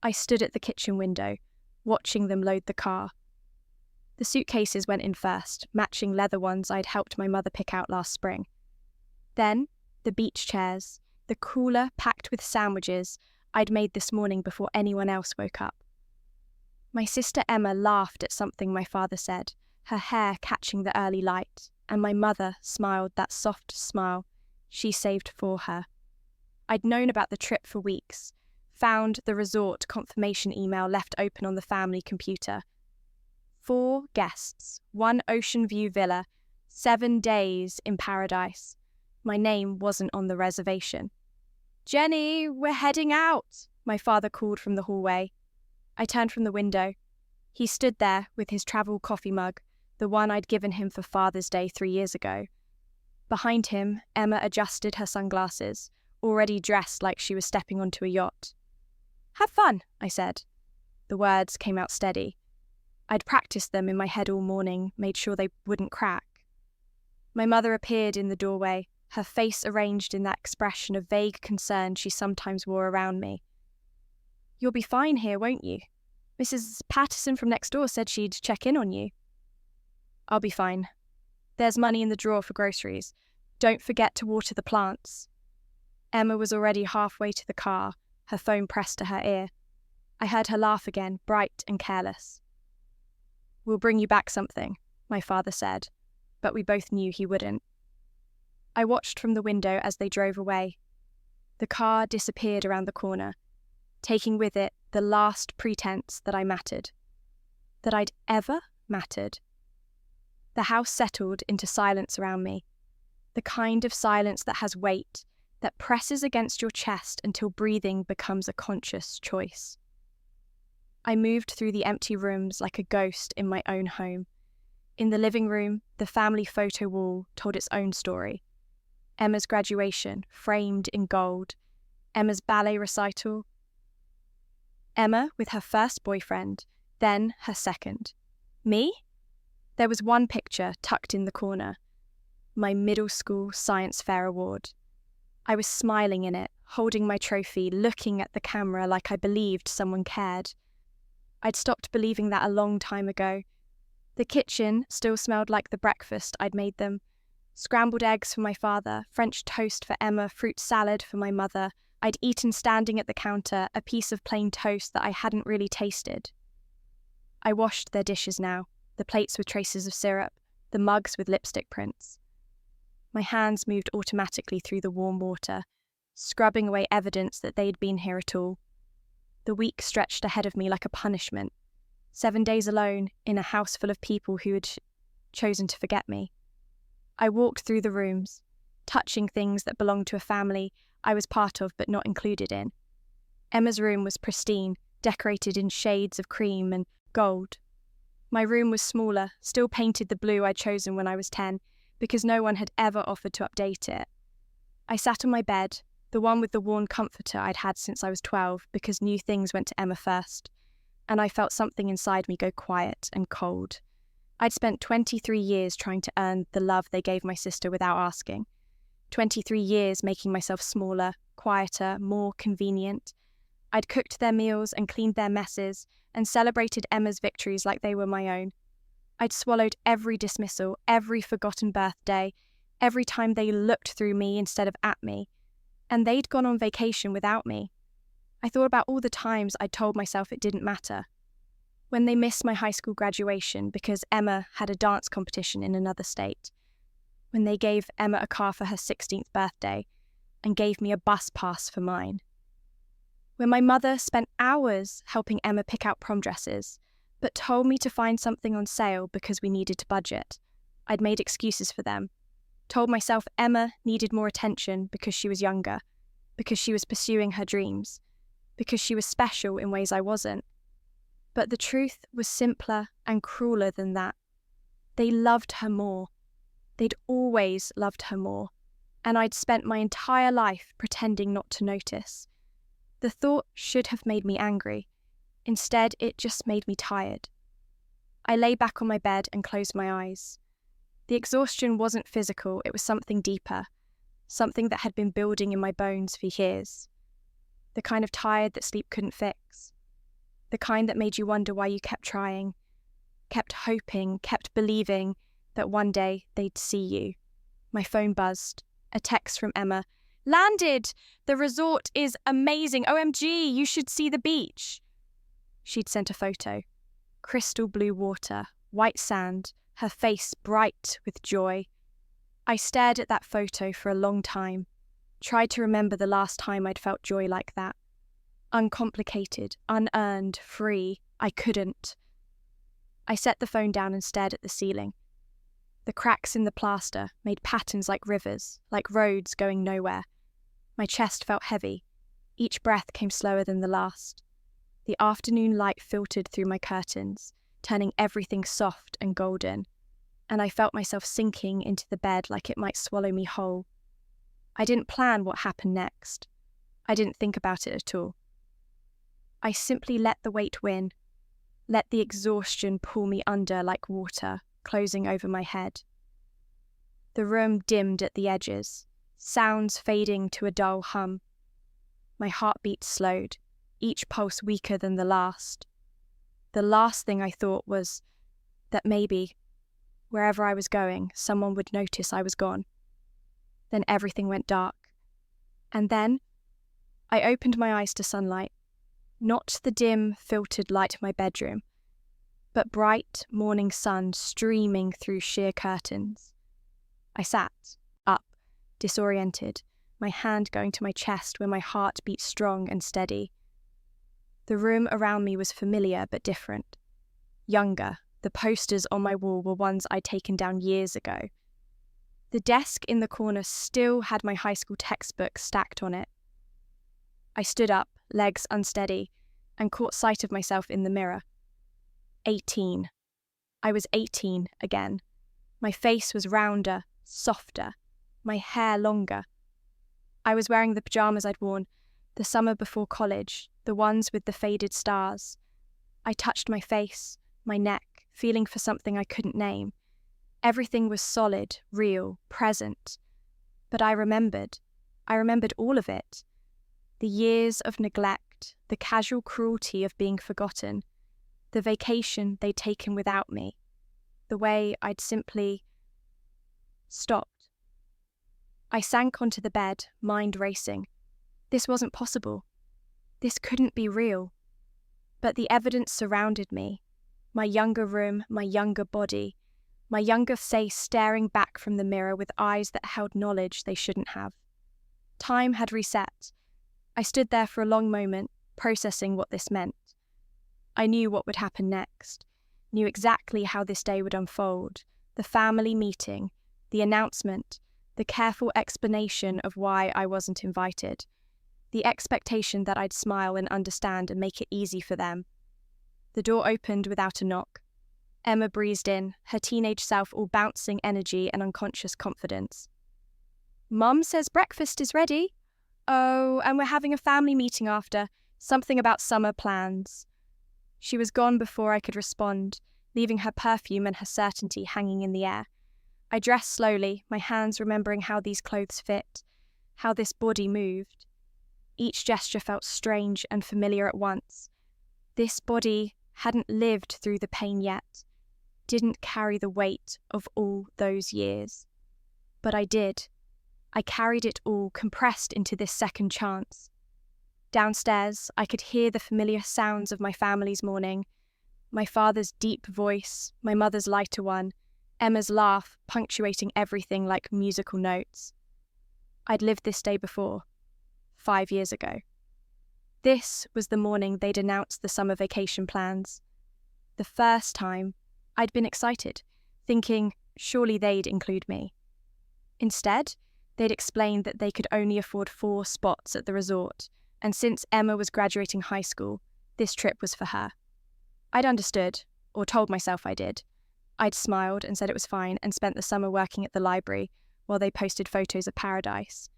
I stood at the kitchen window, watching them load the car. The suitcases went in first, matching leather ones I'd helped my mother pick out last spring. Then, the beach chairs, the cooler packed with sandwiches I'd made this morning before anyone else woke up. My sister Emma laughed at something my father said, her hair catching the early light, and my mother smiled that soft smile she saved for her. I'd known about the trip for weeks, found the resort confirmation email left open on the family computer. 4 guests, 1 oceanview villa, 7 days in paradise. My name wasn't on the reservation. "Jenny, we're heading out," my father called from the hallway. I turned from the window. He stood there with his travel coffee mug, the one I'd given him for Father's Day 3 years ago. Behind him, Emma adjusted her sunglasses, already dressed like she was stepping onto a yacht. "Have fun," I said. The words came out steady. I'd practiced them in my head all morning, made sure they wouldn't crack. My mother appeared in the doorway, her face arranged in that expression of vague concern she sometimes wore around me. "You'll be fine here, won't you? Mrs. Patterson from next door said she'd check in on you." "I'll be fine. There's money in the drawer for groceries. Don't forget to water the plants." Emma was already halfway to the car, her phone pressed to her ear. I heard her laugh again, bright and careless. "We'll bring you back something," my father said, but we both knew he wouldn't. I watched from the window as they drove away. The car disappeared around the corner, taking with it the last pretense that I mattered. That I'd ever mattered. The house settled into silence around me, the kind of silence that has weight, that presses against your chest until breathing becomes a conscious choice. I moved through the empty rooms like a ghost in my own home. In the living room, the family photo wall told its own story. Emma's graduation, framed in gold. Emma's ballet recital. Emma with her first boyfriend, then her second. Me? There was one picture tucked in the corner. My middle school science fair award. I was smiling in it, holding my trophy, looking at the camera like I believed someone cared. I'd stopped believing that a long time ago. The kitchen still smelled like the breakfast I'd made them. Scrambled eggs for my father, French toast for Emma, fruit salad for my mother. I'd eaten standing at the counter, a piece of plain toast that I hadn't really tasted. I washed their dishes now, the plates with traces of syrup, the mugs with lipstick prints. My hands moved automatically through the warm water, scrubbing away evidence that they'd been here at all. The week stretched ahead of me like a punishment. 7 days alone in a house full of people who had chosen to forget me. I walked through the rooms, touching things that belonged to a family I was part of but not included in. Emma's room was pristine, decorated in shades of cream and gold. My room was smaller, still painted the blue I'd chosen when I was 10, because no one had ever offered to update it. I sat on my bed, the one with the worn comforter I'd had since I was 12, because new things went to Emma first, and I felt something inside me go quiet and cold. I'd spent 23 years trying to earn the love they gave my sister without asking. 23 years making myself smaller, quieter, more convenient. I'd cooked their meals and cleaned their messes and celebrated Emma's victories like they were my own. I'd swallowed every dismissal, every forgotten birthday, every time they looked through me instead of at me. And they'd gone on vacation without me. I thought about all the times I'd told myself it didn't matter. When they missed my high school graduation because Emma had a dance competition in another state. When they gave Emma a car for her 16th birthday and gave me a bus pass for mine. When my mother spent hours helping Emma pick out prom dresses, but told me to find something on sale because we needed to budget. I'd made excuses for them. Told myself Emma needed more attention because she was younger, because she was pursuing her dreams, because she was special in ways I wasn't. But the truth was simpler and crueler than that. They loved her more. They'd always loved her more, and I'd spent my entire life pretending not to notice. The thought should have made me angry. Instead, it just made me tired. I lay back on my bed and closed my eyes. The exhaustion wasn't physical, it was something deeper, something that had been building in my bones for years. The kind of tired that sleep couldn't fix. the kind that made you wonder why you kept trying, kept hoping, kept believing that one day they'd see you. My phone buzzed. A text from Emma. "Landed! The resort is amazing! OMG, you should see the beach!" She'd sent a photo. Crystal blue water, white sand, her face bright with joy. I stared at that photo for a long time, tried to remember the last time I'd felt joy like that. Uncomplicated, unearned, free. I couldn't. I set the phone down and stared at the ceiling. The cracks in the plaster made patterns like rivers, like roads going nowhere. My chest felt heavy. Each breath came slower than the last. The afternoon light filtered through my curtains, turning everything soft and golden, and I felt myself sinking into the bed like it might swallow me whole. I didn't plan what happened next. I didn't think about it at all. I simply let the weight win, let the exhaustion pull me under like water, closing over my head. The room dimmed at the edges, sounds fading to a dull hum. My heartbeat slowed, each pulse weaker than the last. The last thing I thought was that maybe, wherever I was going, someone would notice I was gone. Then everything went dark. And then I opened my eyes to sunlight, not the dim, filtered light of my bedroom, but bright morning sun streaming through sheer curtains. I sat, up, disoriented, my hand going to my chest where my heart beat strong and steady. The room around me was familiar but different. Younger, the posters on my wall were ones I'd taken down years ago. The desk in the corner still had my high school textbook stacked on it. I stood up, legs unsteady, and caught sight of myself in the mirror. 18. I was 18 again. My face was rounder, softer, my hair longer. I was wearing the pajamas I'd worn the summer before college, the ones with the faded stars. I touched my face, my neck, feeling for something I couldn't name. Everything was solid, real, present. But I remembered all of it. The years of neglect, the casual cruelty of being forgotten, the vacation they'd taken without me, the way I'd simply stopped. I sank onto the bed, mind racing. This wasn't possible. This couldn't be real. But the evidence surrounded me. My younger room, my younger body, my younger face staring back from the mirror with eyes that held knowledge they shouldn't have. Time had reset. I stood there for a long moment, processing what this meant. I knew what would happen next, knew exactly how this day would unfold, the family meeting, the announcement, the careful explanation of why I wasn't invited, the expectation that I'd smile and understand and make it easy for them. The door opened without a knock. Emma breezed in, her teenage self all bouncing energy and unconscious confidence. "Mum says breakfast is ready. Oh, and we're having a family meeting after, something about summer plans." She was gone before I could respond, leaving her perfume and her certainty hanging in the air. I dressed slowly, my hands remembering how these clothes fit, how this body moved. Each gesture felt strange and familiar at once. This body hadn't lived through the pain yet, didn't carry the weight of all those years. But I did. I carried it all compressed into this second chance. Downstairs, I could hear the familiar sounds of my family's morning. My father's deep voice, my mother's lighter one, Emma's laugh punctuating everything like musical notes. I'd lived this day before, 5 years ago. This was the morning they'd announced the summer vacation plans. The first time, I'd been excited, thinking surely they'd include me. Instead, they'd explained that they could only afford 4 spots at the resort, and since Emma was graduating high school, this trip was for her. I'd understood, or told myself I did. I'd smiled and said it was fine and spent the summer working at the library while they posted photos of paradise.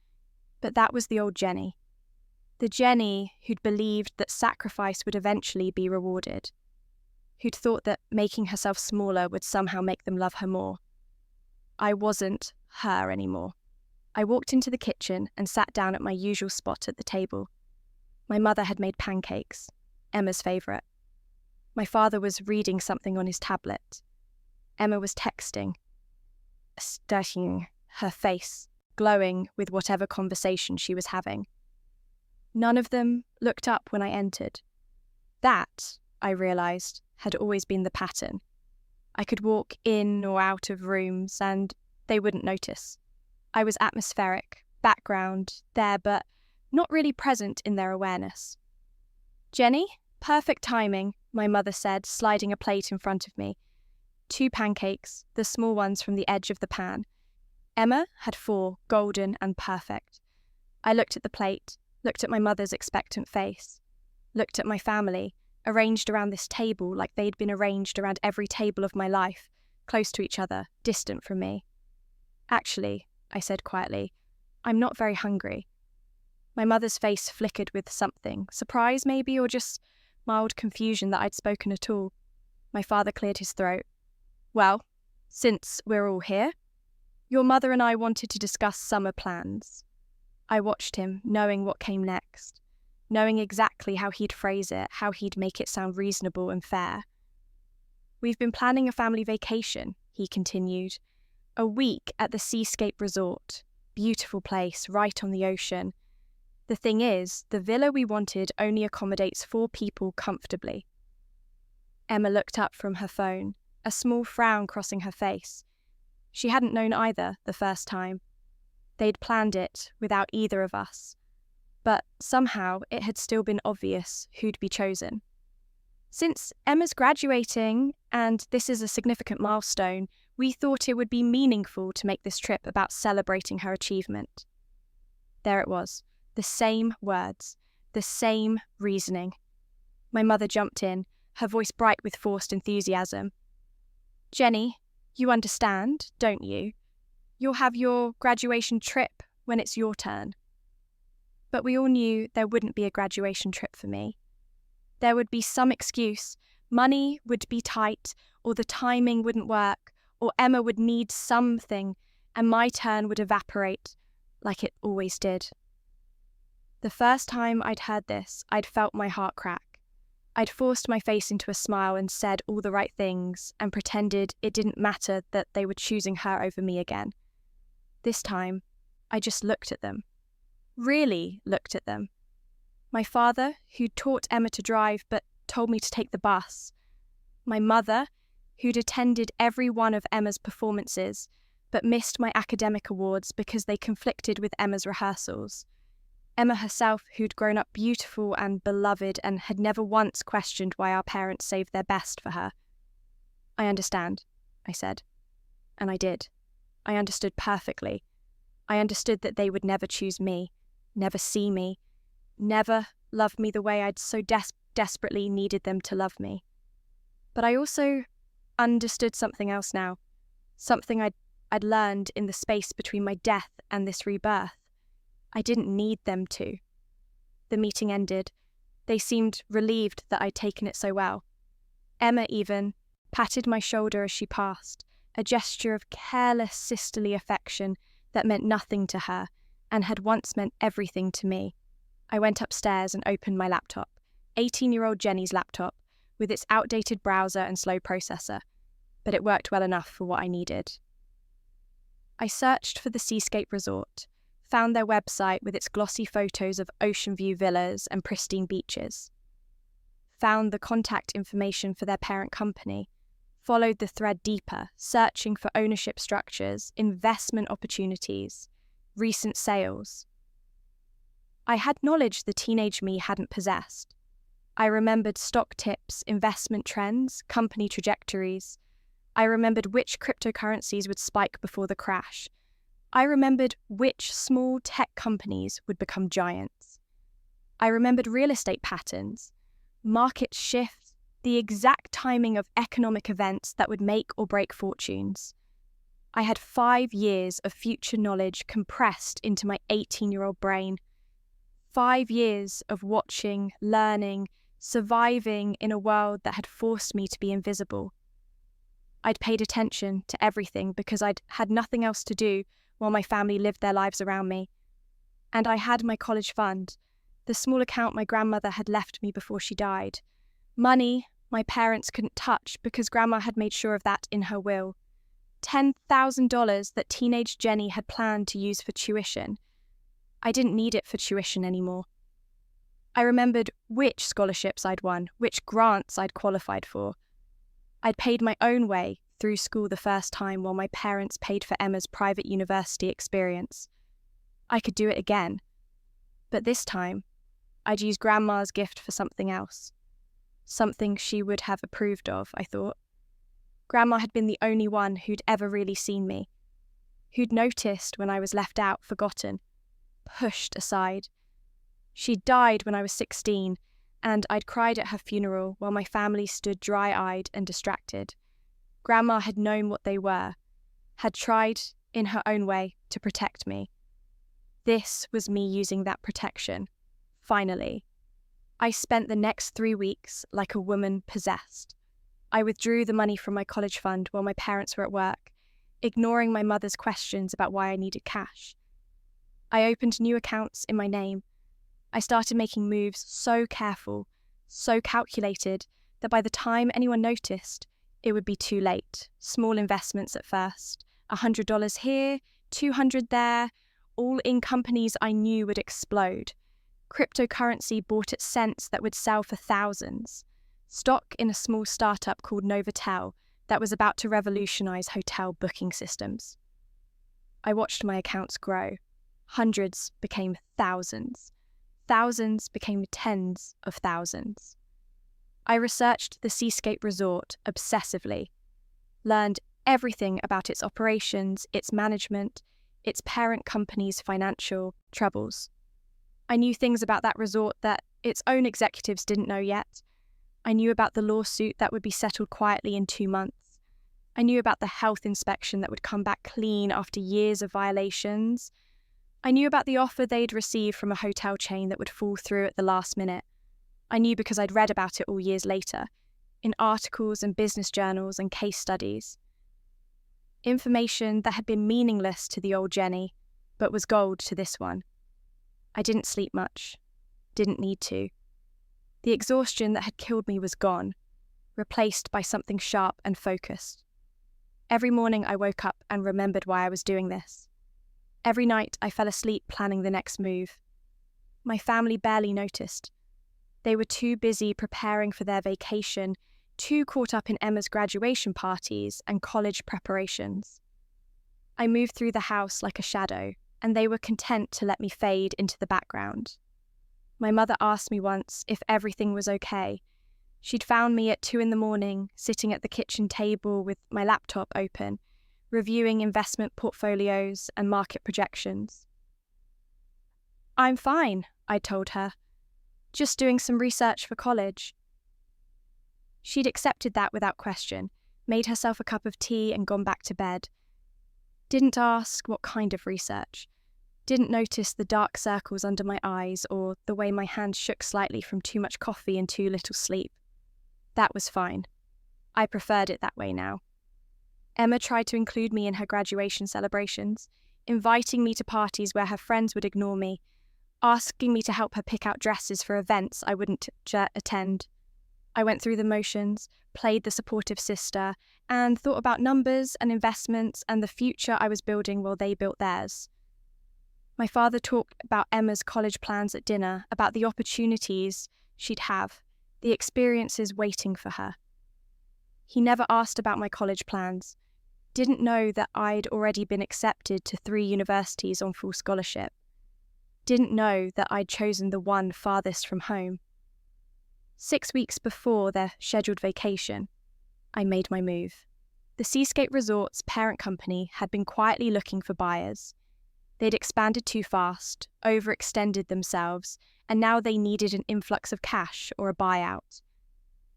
But that was the old Jenny. The Jenny who'd believed that sacrifice would eventually be rewarded. Who'd thought that making herself smaller would somehow make them love her more. I wasn't her anymore. I walked into the kitchen and sat down at my usual spot at the table. My mother had made pancakes, Emma's favourite. My father was reading something on his tablet. Emma was texting, studying her face, glowing with whatever conversation she was having. None of them looked up when I entered. That, I realised, had always been the pattern. I could walk in or out of rooms and they wouldn't notice. I was atmospheric, background, there, but not really present in their awareness. "Jenny, perfect timing," my mother said, sliding a plate in front of me. 2 pancakes, the small ones from the edge of the pan. Emma had 4, golden and perfect. I looked at the plate, looked at my mother's expectant face, looked at my family, arranged around this table like they'd been arranged around every table of my life, close to each other, distant from me. "Actually," I said quietly, "I'm not very hungry." My mother's face flickered with something, surprise maybe, or just mild confusion that I'd spoken at all. My father cleared his throat. "Well, since we're all here, your mother and I wanted to discuss summer plans." I watched him, knowing what came next, knowing exactly how he'd phrase it, how he'd make it sound reasonable and fair. "We've been planning a family vacation," he continued. "A week at the Seascape Resort. Beautiful place, right on the ocean. The thing is, the villa we wanted only accommodates 4 people comfortably." Emma looked up from her phone, a small frown crossing her face. She hadn't known either the first time. They'd planned it without either of us. But somehow it had still been obvious who'd be chosen. "Since Emma's graduating, and this is a significant milestone, we thought it would be meaningful to make this trip about celebrating her achievement." There it was, the same words, the same reasoning. My mother jumped in, her voice bright with forced enthusiasm. "Jenny, you understand, don't you? You'll have your graduation trip when it's your turn." But we all knew there wouldn't be a graduation trip for me. There would be some excuse. Money would be tight, or the timing wouldn't work, or Emma would need something, and my turn would evaporate, like it always did. The first time I'd heard this, I'd felt my heart crack. I'd forced my face into a smile and said all the right things, and pretended it didn't matter that they were choosing her over me again. This time, I just looked at them. Really looked at them. My father, who'd taught Emma to drive but told me to take the bus. My mother, who'd attended every one of Emma's performances but missed my academic awards because they conflicted with Emma's rehearsals. Emma herself, who'd grown up beautiful and beloved and had never once questioned why our parents saved their best for her. "I understand," I said. And I did. I understood perfectly. I understood that they would never choose me, never see me, never love me the way I'd so desperately needed them to love me. But I also understood something else now, something I'd learned in the space between my death and this rebirth. I didn't need them to. The meeting ended. They seemed relieved that I'd taken it so well. Emma even patted my shoulder as she passed, a gesture of careless sisterly affection that meant nothing to her and had once meant everything to me. I went upstairs and opened my laptop, 18-year-old Jenny's laptop, with its outdated browser and slow processor, but it worked well enough for what I needed. I searched for the Seascape Resort, found their website with its glossy photos of oceanview villas and pristine beaches, found the contact information for their parent company, followed the thread deeper, searching for ownership structures, investment opportunities, recent sales. I had knowledge the teenage me hadn't possessed. I remembered stock tips, investment trends, company trajectories. I remembered which cryptocurrencies would spike before the crash. I remembered which small tech companies would become giants. I remembered real estate patterns, market shifts, the exact timing of economic events that would make or break fortunes. I had 5 years of future knowledge compressed into my 18-year-old brain. 5 years of watching, learning, surviving in a world that had forced me to be invisible. I'd paid attention to everything because I'd had nothing else to do while my family lived their lives around me. And I had my college fund, the small account my grandmother had left me before she died. Money my parents couldn't touch because Grandma had made sure of that in her will. $10,000 that teenage Jenny had planned to use for tuition. I didn't need it for tuition anymore. I remembered which scholarships I'd won, which grants I'd qualified for. I'd paid my own way through school the first time while my parents paid for Emma's private university experience. I could do it again. But this time, I'd use Grandma's gift for something else. Something she would have approved of, I thought. Grandma had been the only one who'd ever really seen me, who'd noticed when I was left out, forgotten, pushed aside. She'd died when I was 16, and I'd cried at her funeral while my family stood dry-eyed and distracted. Grandma had known what they were, had tried, in her own way, to protect me. This was me using that protection. Finally. I spent the next 3 weeks like a woman possessed. I withdrew the money from my college fund while my parents were at work, ignoring my mother's questions about why I needed cash. I opened new accounts in my name. I started making moves so careful, so calculated, that by the time anyone noticed, it would be too late. Small investments at first, $100 here, $200 there, all in companies I knew would explode. Cryptocurrency bought at cents that would sell for thousands. Stock in a small startup called Novotel that was about to revolutionize hotel booking systems. I watched my accounts grow. Hundreds became thousands. Thousands became tens of thousands. I researched the Seascape Resort obsessively, learned everything about its operations, its management, its parent company's financial troubles. I knew things about that resort that its own executives didn't know yet. I knew about the lawsuit that would be settled quietly in 2 months. I knew about the health inspection that would come back clean after years of violations. I knew about the offer they'd received from a hotel chain that would fall through at the last minute. I knew because I'd read about it all years later, in articles and business journals and case studies. Information that had been meaningless to the old Jenny, but was gold to this one. I didn't sleep much. Didn't need to. The exhaustion that had killed me was gone, replaced by something sharp and focused. Every morning I woke up and remembered why I was doing this. Every night I fell asleep planning the next move. My family barely noticed. They were too busy preparing for their vacation, too caught up in Emma's graduation parties and college preparations. I moved through the house like a shadow, and they were content to let me fade into the background. My mother asked me once if everything was okay. She'd found me at 2 a.m, sitting at the kitchen table with my laptop open, reviewing investment portfolios and market projections. "I'm fine," I told her. "Just doing some research for college." She'd accepted that without question, made herself a cup of tea and gone back to bed. Didn't ask what kind of research. Didn't notice the dark circles under my eyes or the way my hands shook slightly from too much coffee and too little sleep. That was fine. I preferred it that way now. Emma tried to include me in her graduation celebrations, inviting me to parties where her friends would ignore me, asking me to help her pick out dresses for events I wouldn't attend. I went through the motions, played the supportive sister, and thought about numbers and investments and the future I was building while they built theirs. My father talked about Emma's college plans at dinner, about the opportunities she'd have, the experiences waiting for her. He never asked about my college plans, didn't know that I'd already been accepted to 3 universities on full scholarship, didn't know that I'd chosen the one farthest from home. 6 weeks before their scheduled vacation, I made my move. The Seascape Resort's parent company had been quietly looking for buyers. They'd expanded too fast, overextended themselves, and now they needed an influx of cash or a buyout.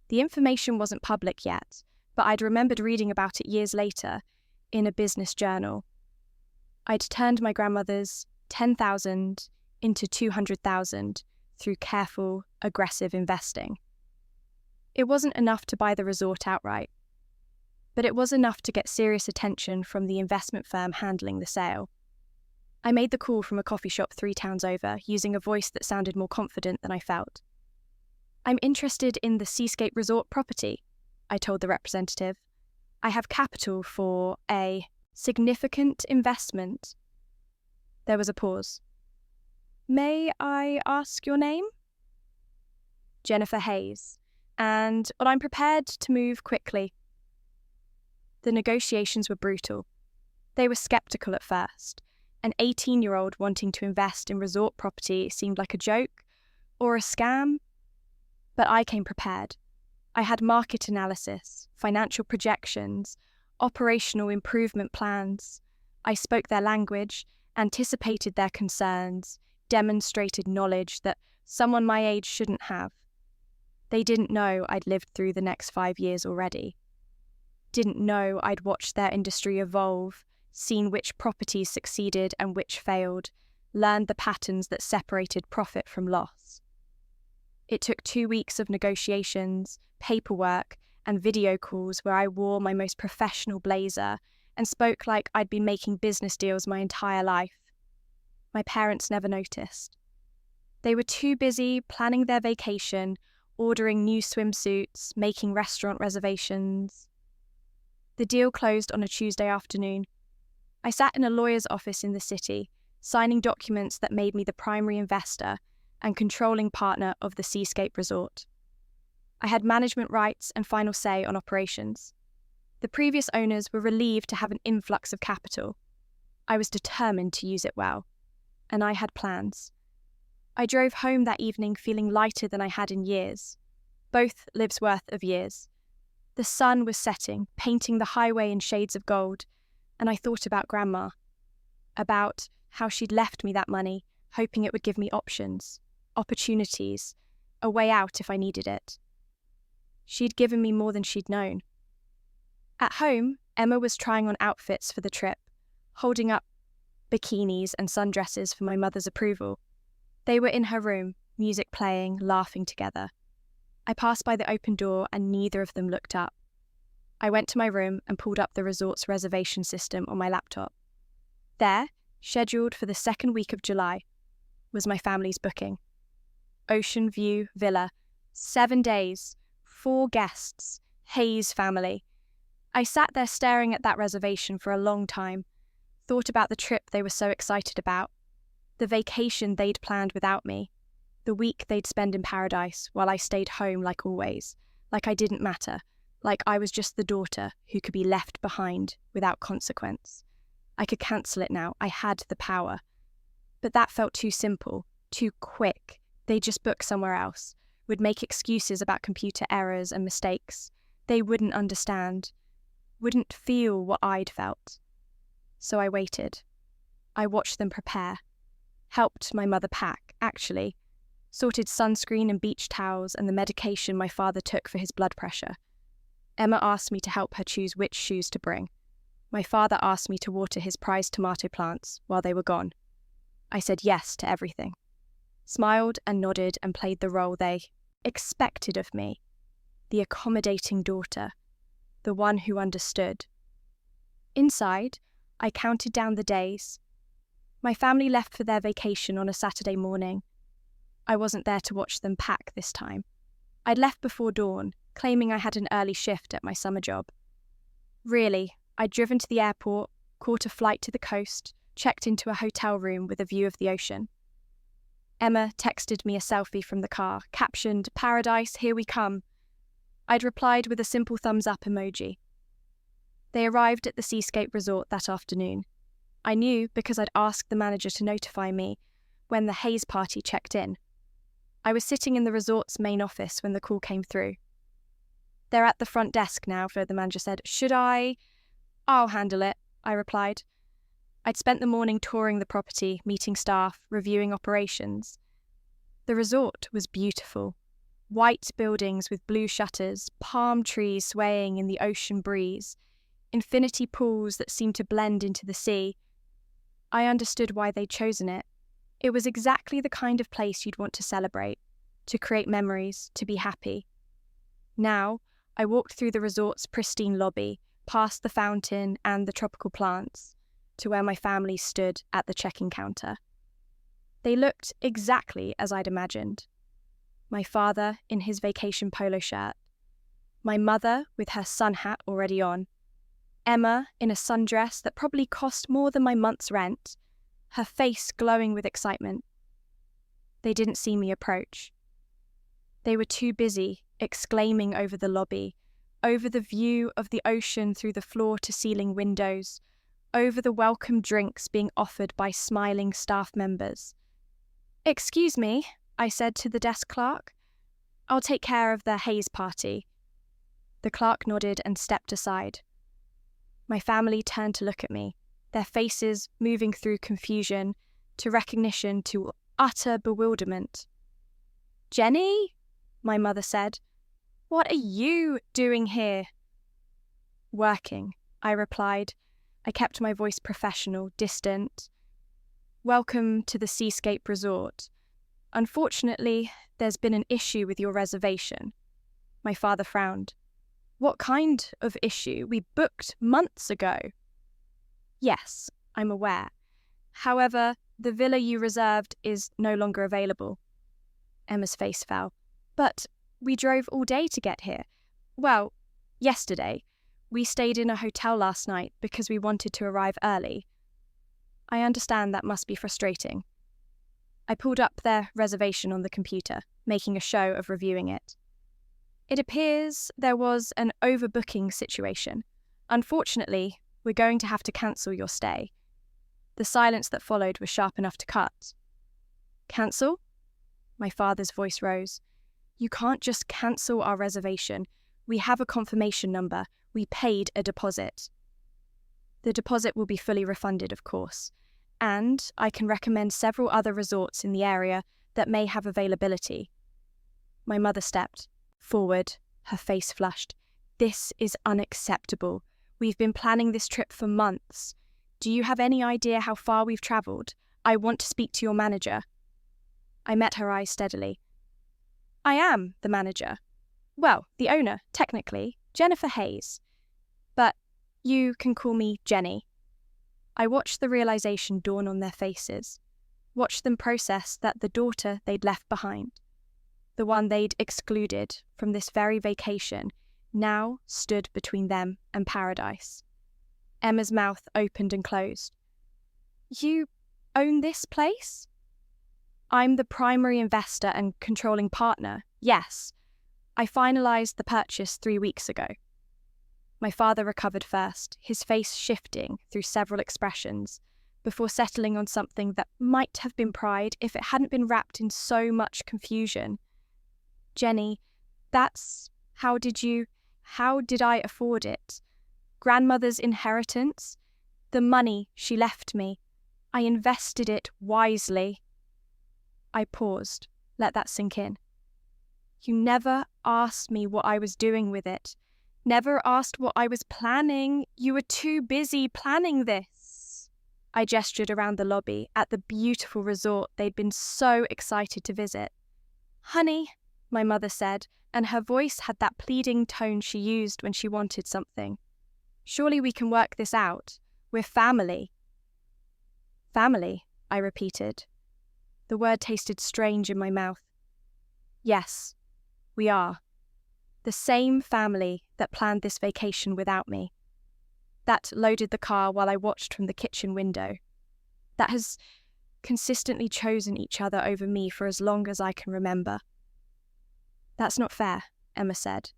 The information wasn't public yet, but I'd remembered reading about it years later in a business journal. I'd turned my grandmother's $10,000 into $200,000 through careful, aggressive investing. It wasn't enough to buy the resort outright, but it was enough to get serious attention from the investment firm handling the sale. I made the call from a coffee shop 3 towns over, using a voice that sounded more confident than I felt. I'm interested in the Seascape Resort property, I told the representative. I have capital for a significant investment. There was a pause. May I ask your name? Jennifer Hayes, and I'm prepared to move quickly. The negotiations were brutal. They were skeptical at first. An 18-year-old wanting to invest in resort property seemed like a joke or a scam. But I came prepared. I had market analysis, financial projections, operational improvement plans. I spoke their language, anticipated their concerns, demonstrated knowledge that someone my age shouldn't have. They didn't know I'd lived through the next 5 years already. Didn't know I'd watched their industry evolve, seen which properties succeeded and which failed, learned the patterns that separated profit from loss. It took 2 weeks of negotiations, paperwork, and video calls where I wore my most professional blazer and spoke like I'd been making business deals my entire life. My parents never noticed. They were too busy planning their vacation, ordering new swimsuits, making restaurant reservations. The deal closed on a Tuesday afternoon. I sat in a lawyer's office in the city, signing documents that made me the primary investor and controlling partner of the Seascape Resort. I had management rights and final say on operations. The previous owners were relieved to have an influx of capital. I was determined to use it well, and I had plans. I drove home that evening feeling lighter than I had in years, both lives' worth of years. The sun was setting, painting the highway in shades of gold, and I thought about Grandma, about how she'd left me that money, hoping it would give me options, opportunities, a way out if I needed it. She'd given me more than she'd known. At home, Emma was trying on outfits for the trip, holding up bikinis and sundresses for my mother's approval. They were in her room, music playing, laughing together. I passed by the open door and neither of them looked up. I went to my room and pulled up the resort's reservation system on my laptop. There, scheduled for the second week of July, was my family's booking. Oceanview Villa, 7 days, 4 guests, Hayes family. I sat there staring at that reservation for a long time, thought about the trip they were so excited about, the vacation they'd planned without me, the week they'd spend in paradise while I stayed home like always, like I didn't matter, like I was just the daughter who could be left behind without consequence. I could cancel it now, I had the power. But that felt too simple, too quick. They'd just book somewhere else, would make excuses about computer errors and mistakes. They wouldn't understand, wouldn't feel what I'd felt. So I waited. I watched them prepare. Helped my mother pack, actually. Sorted sunscreen and beach towels and the medication my father took for his blood pressure. Emma asked me to help her choose which shoes to bring. My father asked me to water his prized tomato plants while they were gone. I said yes to everything. Smiled and nodded and played the role they expected of me. The accommodating daughter. The one who understood. Inside, I counted down the days. My family left for their vacation on a Saturday morning. I wasn't there to watch them pack this time. I'd left before dawn, claiming I had an early shift at my summer job. Really, I'd driven to the airport, caught a flight to the coast, checked into a hotel room with a view of the ocean. Emma texted me a selfie from the car, captioned, "Paradise, here we come." I'd replied with a simple thumbs up emoji. They arrived at the Seascape Resort that afternoon. I knew because I'd asked the manager to notify me when the Hayes party checked in. I was sitting in the resort's main office when the call came through. "They're at the front desk now," the manager said. "Should I?" "I'll handle it," I replied. I'd spent the morning touring the property, meeting staff, reviewing operations. The resort was beautiful. White buildings with blue shutters, palm trees swaying in the ocean breeze, infinity pools that seemed to blend into the sea. I understood why they'd chosen it. It was exactly the kind of place you'd want to celebrate, to create memories, to be happy. Now, I walked through the resort's pristine lobby, past the fountain and the tropical plants, to where my family stood at the check-in counter. They looked exactly as I'd imagined. my father in his vacation polo shirt, my mother with her sun hat already on, Emma in a sundress that probably cost more than my month's rent, her face glowing with excitement. They didn't see me approach. They were too busy exclaiming over the lobby, over the view of the ocean through the floor-to-ceiling windows, over the welcome drinks being offered by smiling staff members. "Excuse me," I said to the desk clerk. "I'll take care of the haze party." The clerk nodded and stepped aside. My family turned to look at me, their faces moving through confusion to recognition to utter bewilderment. "Jenny?" my mother said. "What are you doing here?" "Working," I replied. I kept my voice professional, distant. "Welcome to the Seascape Resort. Unfortunately, there's been an issue with your reservation." My father frowned. "What kind of issue? We booked months ago." "Yes, I'm aware. However, the villa you reserved is no longer available." Emma's face fell. "But we drove all day to get here. Well, yesterday. We stayed in a hotel last night because we wanted to arrive early." "I understand that must be frustrating." I pulled up their reservation on the computer, making a show of reviewing it. "It appears there was an overbooking situation. Unfortunately, we're going to have to cancel your stay." The silence that followed was sharp enough to cut. "Cancel?" My father's voice rose. "You can't just cancel our reservation. We have a confirmation number. We paid a deposit." "The deposit will be fully refunded, of course. And I can recommend several other resorts in the area that may have availability." My mother stepped forward, her face flushed. "This is unacceptable. We've been planning this trip for months. Do you have any idea how far we've travelled? I want to speak to your manager." I met her eyes steadily. "I am the manager. Well, the owner, technically, Jennifer Hayes. But you can call me Jenny." I watched the realization dawn on their faces, watched them process that the daughter they'd left behind, the one they'd excluded from this very vacation, now stood between them and paradise. Emma's mouth opened and closed. "You own this place?" "I'm the primary investor and controlling partner, yes. I finalized the purchase 3 weeks ago." My father recovered first, his face shifting through several expressions, before settling on something that might have been pride if it hadn't been wrapped in so much confusion. "Jenny, how did I afford it? Grandmother's inheritance? The money she left me. I invested it wisely." I paused, let that sink in. "You never asked me what I was doing with it. Never asked what I was planning. You were too busy planning this." I gestured around the lobby at the beautiful resort they'd been so excited to visit. "Honey," my mother said, and her voice had that pleading tone she used when she wanted something. "Surely we can work this out. We're family." "Family," I repeated. The word tasted strange in my mouth. "Yes, we are. The same family that planned this vacation without me. That loaded the car while I watched from the kitchen window. That has consistently chosen each other over me for as long as I can remember." "That's not fair," Emma said.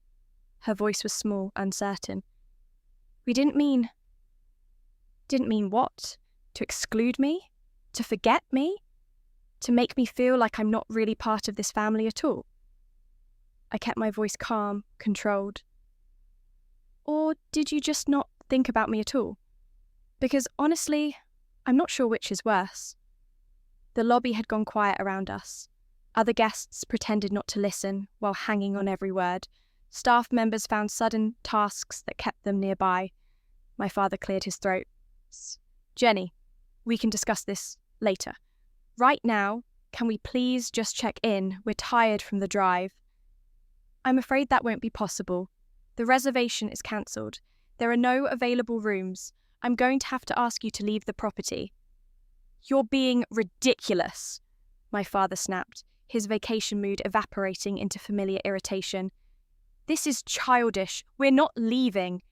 Her voice was small, uncertain. "We didn't mean..." "Didn't mean what? To exclude me? To forget me? To make me feel like I'm not really part of this family at all?" I kept my voice calm, controlled. "Or did you just not think about me at all? Because honestly, I'm not sure which is worse." The lobby had gone quiet around us. Other guests pretended not to listen while hanging on every word. Staff members found sudden tasks that kept them nearby. My father cleared his throat. "Jenny, we can discuss this later. Right now, can we please just check in? We're tired from the drive." "I'm afraid that won't be possible. The reservation is cancelled. There are no available rooms. I'm going to have to ask you to leave the property." "You're being ridiculous," my father snapped, his vacation mood evaporating into familiar irritation. "This is childish. We're not leaving."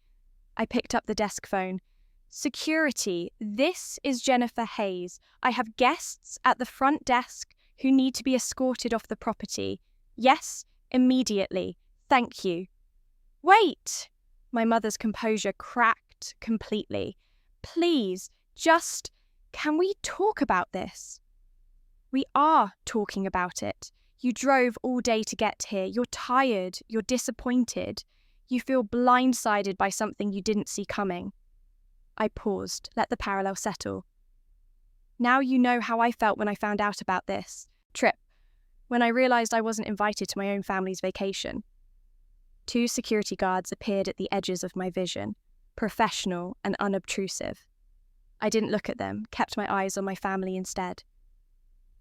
I picked up the desk phone. "Security, this is Jennifer Hayes. I have guests at the front desk who need to be escorted off the property. Yes, immediately. Thank you." "Wait!" My mother's composure cracked completely. "Please, can we talk about this?" "We are talking about it. You drove all day to get here. You're tired. You're disappointed. You feel blindsided by something you didn't see coming." I paused, let the parallel settle. "Now you know how I felt when I found out about this trip, when I realised I wasn't invited to my own family's vacation." Two security guards appeared at the edges of my vision, professional and unobtrusive. I didn't look at them, kept my eyes on my family instead.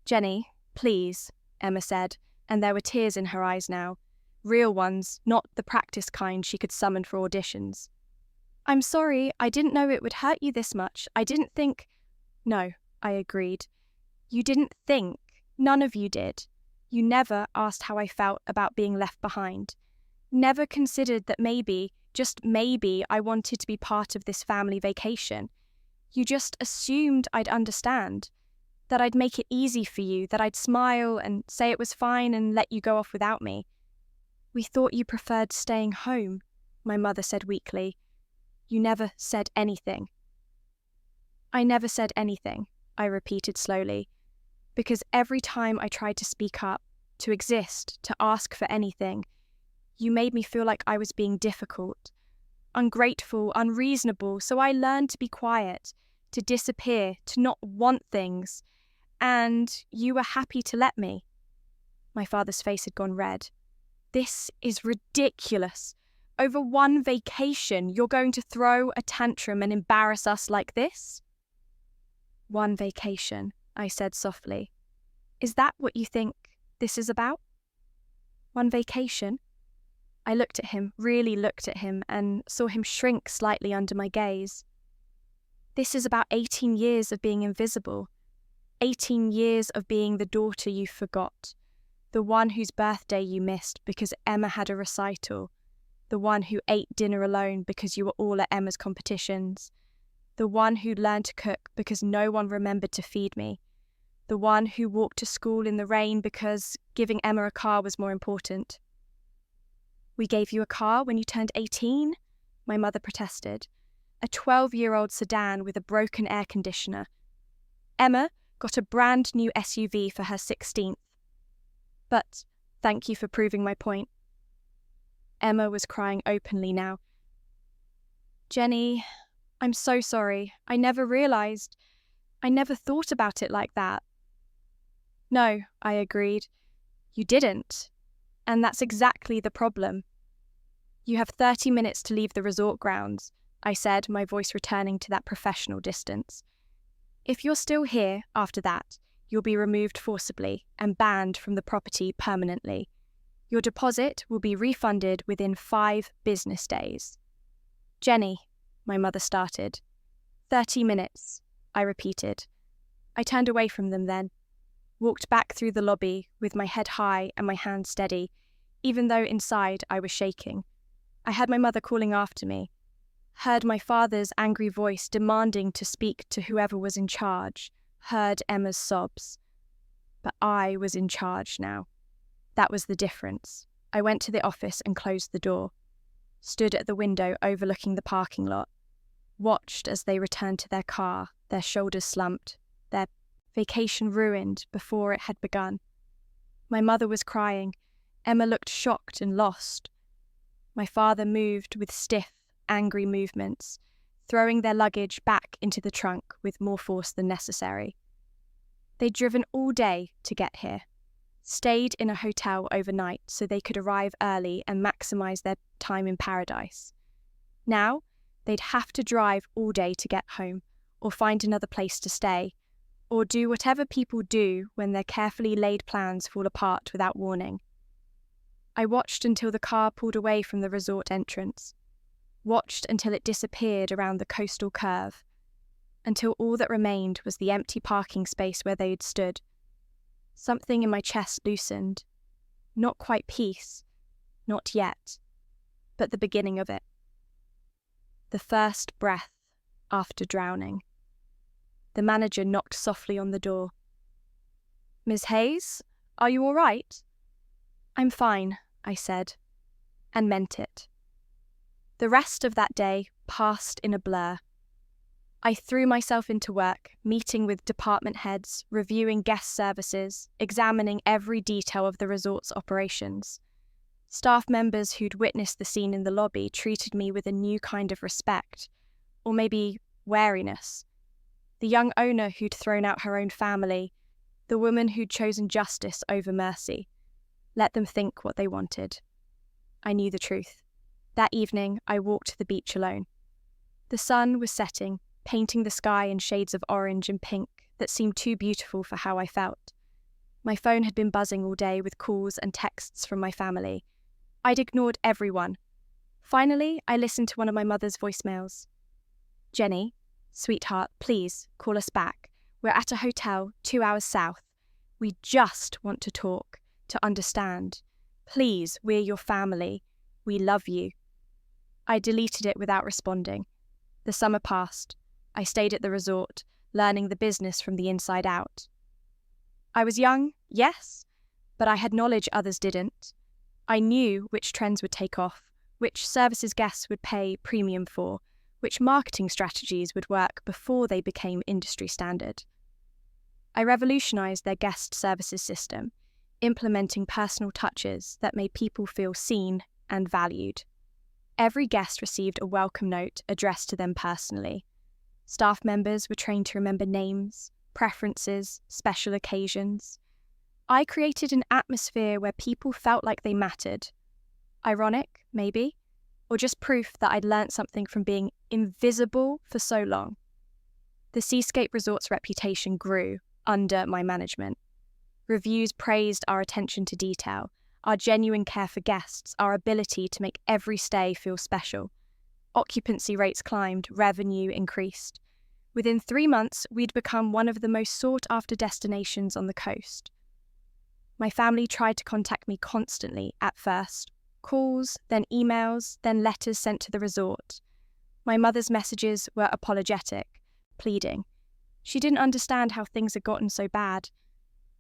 "Jenny, please," Emma said, and there were tears in her eyes now. Real ones, not the practice kind she could summon for auditions. "I'm sorry, I didn't know it would hurt you this much. I didn't think—" "No," I agreed. "You didn't think. None of you did. You never asked how I felt about being left behind. Never considered that maybe, just maybe, I wanted to be part of this family vacation. You just assumed I'd understand, that I'd make it easy for you, that I'd smile and say it was fine and let you go off without me." "We thought you preferred staying home," my mother said weakly. "You never said anything." "I never said anything," I repeated slowly, "because every time I tried to speak up, to exist, to ask for anything, you made me feel like I was being difficult, ungrateful, unreasonable, so I learned to be quiet, to disappear, to not want things, and you were happy to let me." My father's face had gone red. "This is ridiculous. Over one vacation, you're going to throw a tantrum and embarrass us like this?" "One vacation," I said softly. "Is that what you think this is about? One vacation?" I looked at him, really looked at him, and saw him shrink slightly under my gaze. "This is about 18 years of being invisible. 18 years of being the daughter you forgot. The one whose birthday you missed because Emma had a recital. The one who ate dinner alone because you were all at Emma's competitions. The one who learned to cook because no one remembered to feed me. The one who walked to school in the rain because giving Emma a car was more important." "We gave you a car when you turned 18? My mother protested. "A 12-year-old sedan with a broken air conditioner. Emma got a brand new SUV for her 16th. But thank you for proving my point." Emma was crying openly now. "Jenny, I'm so sorry. I never realised. I never thought about it like that." "No," I agreed. "You didn't. And that's exactly the problem." "You have 30 minutes to leave the resort grounds," I said, my voice returning to that professional distance. "If you're still here after that, you'll be removed forcibly and banned from the property permanently. Your deposit will be refunded within 5 business days." "Jenny," my mother started. 30 minutes, I repeated. I turned away from them then, walked back through the lobby with my head high and my hands steady, even though inside I was shaking. I heard my mother calling after me, heard my father's angry voice demanding to speak to whoever was in charge, heard Emma's sobs. But I was in charge now. That was the difference. I went to the office and closed the door, stood at the window overlooking the parking lot, watched as they returned to their car, their shoulders slumped, their vacation ruined before it had begun. My mother was crying. Emma looked shocked and lost. My father moved with stiff, angry movements, throwing their luggage back into the trunk with more force than necessary. They'd driven all day to get here, stayed in a hotel overnight so they could arrive early and maximize their time in paradise. Now, they'd have to drive all day to get home, or find another place to stay, or do whatever people do when their carefully laid plans fall apart without warning. I watched until the car pulled away from the resort entrance, watched until it disappeared around the coastal curve, until all that remained was the empty parking space where they'd stood. Something in my chest loosened. Not quite peace, not yet, but the beginning of it. The first breath after drowning. The manager knocked softly on the door. "Ms. Hayes, are you all right?" "I'm fine," I said, and meant it. The rest of that day passed in a blur. I threw myself into work, meeting with department heads, reviewing guest services, examining every detail of the resort's operations. Staff members who'd witnessed the scene in the lobby treated me with a new kind of respect, or maybe wariness. The young owner who'd thrown out her own family, the woman who'd chosen justice over mercy. Let them think what they wanted. I knew the truth. That evening, I walked to the beach alone. The sun was setting, painting the sky in shades of orange and pink that seemed too beautiful for how I felt. My phone had been buzzing all day with calls and texts from my family. I'd ignored everyone. Finally, I listened to one of my mother's voicemails. "Jenny, sweetheart, please call us back. We're at a hotel 2 hours south. We just want to talk, to understand. Please, we're your family. We love you." I deleted it without responding. The summer passed. I stayed at the resort, learning the business from the inside out. I was young, yes, but I had knowledge others didn't. I knew which trends would take off, which services guests would pay premium for, which marketing strategies would work before they became industry standard. I revolutionized their guest services system, implementing personal touches that made people feel seen and valued. Every guest received a welcome note addressed to them personally. Staff members were trained to remember names, preferences, special occasions. I created an atmosphere where people felt like they mattered. Ironic, maybe, or just proof that I'd learnt something from being invisible for so long. The Seascape Resort's reputation grew under my management. Reviews praised our attention to detail, our genuine care for guests, our ability to make every stay feel special. Occupancy rates climbed, revenue increased. Within 3 months, we'd become one of the most sought-after destinations on the coast. My family tried to contact me constantly at first. Calls, then emails, then letters sent to the resort. My mother's messages were apologetic, pleading. She didn't understand how things had gotten so bad.